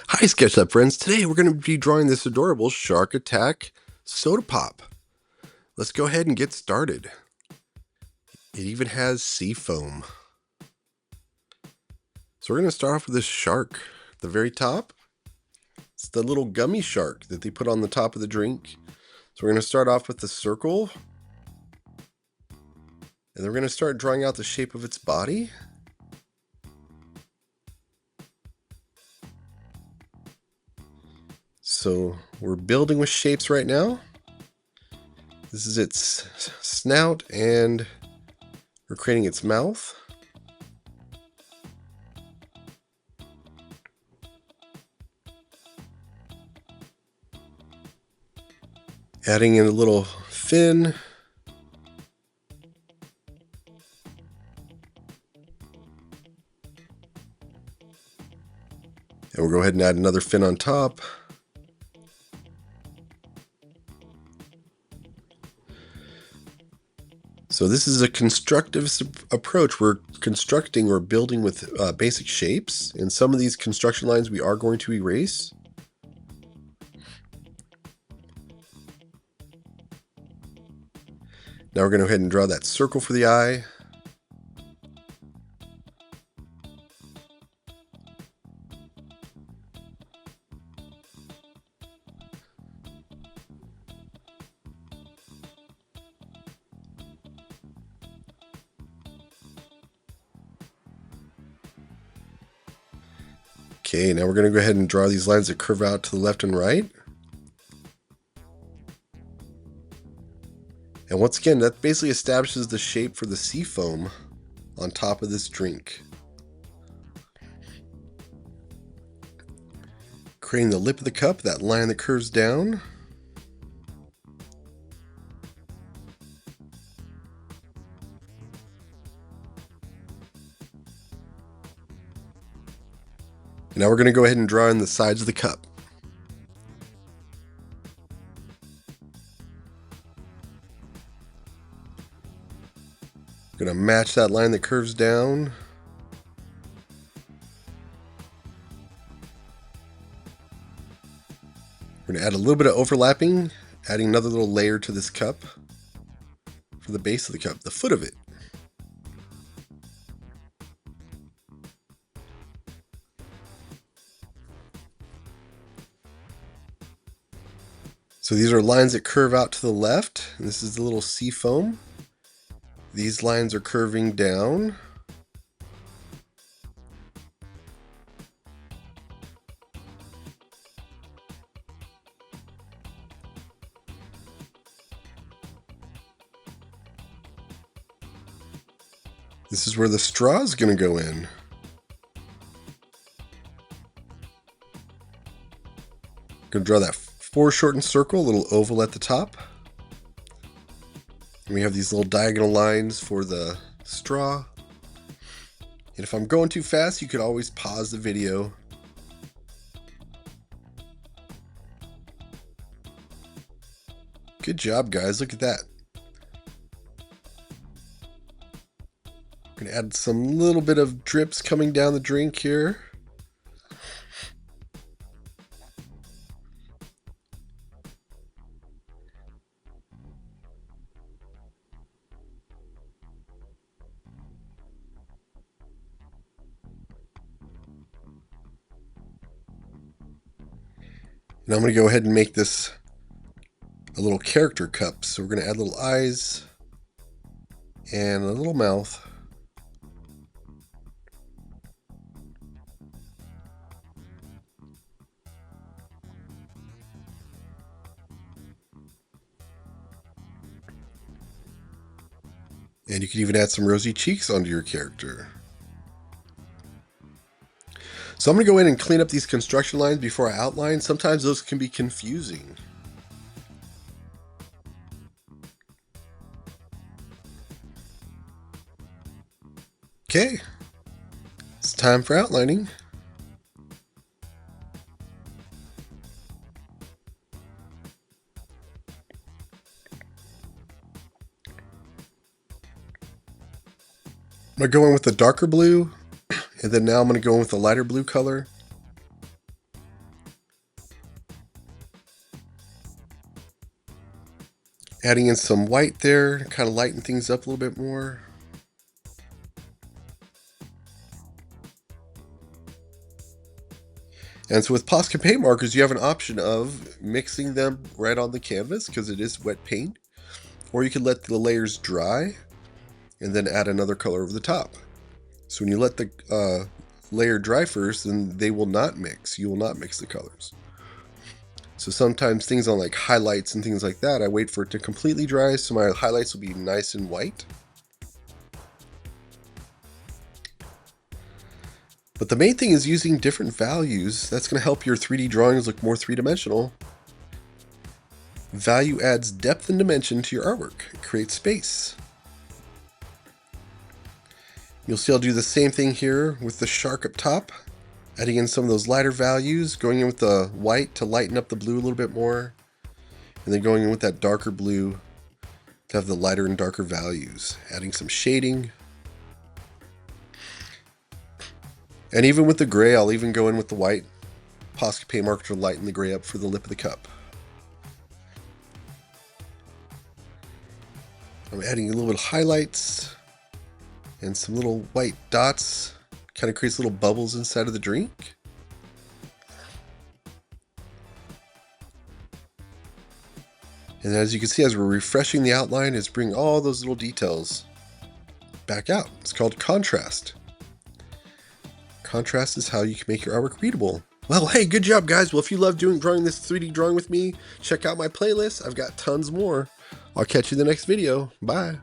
Hi Sketch Lab friends, today we're going to be drawing this adorable Shark Attack soda pop. Let's go ahead and get started. It even has sea foam. So we're going to start off with this shark at the very top. It's the little gummy shark that they put on the top of the drink. So we're going to start off with the circle. And then we're going to start drawing out the shape of its body. So we're building with shapes right now. This is its snout and we're creating its mouth. Adding in a little fin. And we'll go ahead and add another fin on top. So this is a constructive approach. We're constructing or building with basic shapes. And some of these construction lines we are going to erase. Now we're going to go ahead and draw that circle for the eye. Okay, now we're going to go ahead and draw these lines that curve out to the left and right. And once again, that basically establishes the shape for the sea foam on top of this drink. Creating the lip of the cup, that line that curves down. Now we're going to go ahead and draw in the sides of the cup. Going to match that line that curves down. We're going to add a little bit of overlapping, adding another little layer to this cup for the base of the cup, the foot of it. So these are lines that curve out to the left. And this is the little sea foam. These lines are curving down. This is where the straw is going to go in. Going to draw that foreshortened circle, a little oval at the top. And we have these little diagonal lines for the straw. And if I'm going too fast, you could always pause the video. Good job, guys. Look at that. I'm going to add some little bit of drips coming down the drink here. And I'm going to go ahead and make this a little character cup. So we're going to add little eyes and a little mouth. And you can even add some rosy cheeks onto your character. So I'm going to go in and clean up these construction lines before I outline. Sometimes those can be confusing. Okay, it's time for outlining. I'm going to go in with the darker blue, and then now I'm going to go in with the lighter blue color. Adding in some white there, kind of lighten things up a little bit more. And so with Posca paint markers, you have an option of mixing them right on the canvas because it is wet paint, or you can let the layers dry and then add another color over the top. So when you let the layer dry first, then they will not mix. You will not mix the colors. So sometimes things on like highlights and things like that, I wait for it to completely dry so my highlights will be nice and white. But the main thing is using different values. That's going to help your 3D drawings look more three-dimensional. Value adds depth and dimension to your artwork. It creates space. You'll see I'll do the same thing here with the shark up top. Adding in some of those lighter values, going in with the white to lighten up the blue a little bit more. And then going in with that darker blue to have the lighter and darker values. Adding some shading. And even with the gray, I'll even go in with the white Posca paint marker to lighten the gray up for the lip of the cup. I'm adding a little bit of highlights and some little white dots. Kind of creates little bubbles inside of the drink. And as you can see, as we're refreshing the outline, it's bringing all those little details back out. It's called contrast. Contrast is how you can make your artwork readable. Well, hey, good job, guys. Well, if you love drawing this 3D drawing with me, check out my playlist. I've got tons more. I'll catch you in the next video. Bye.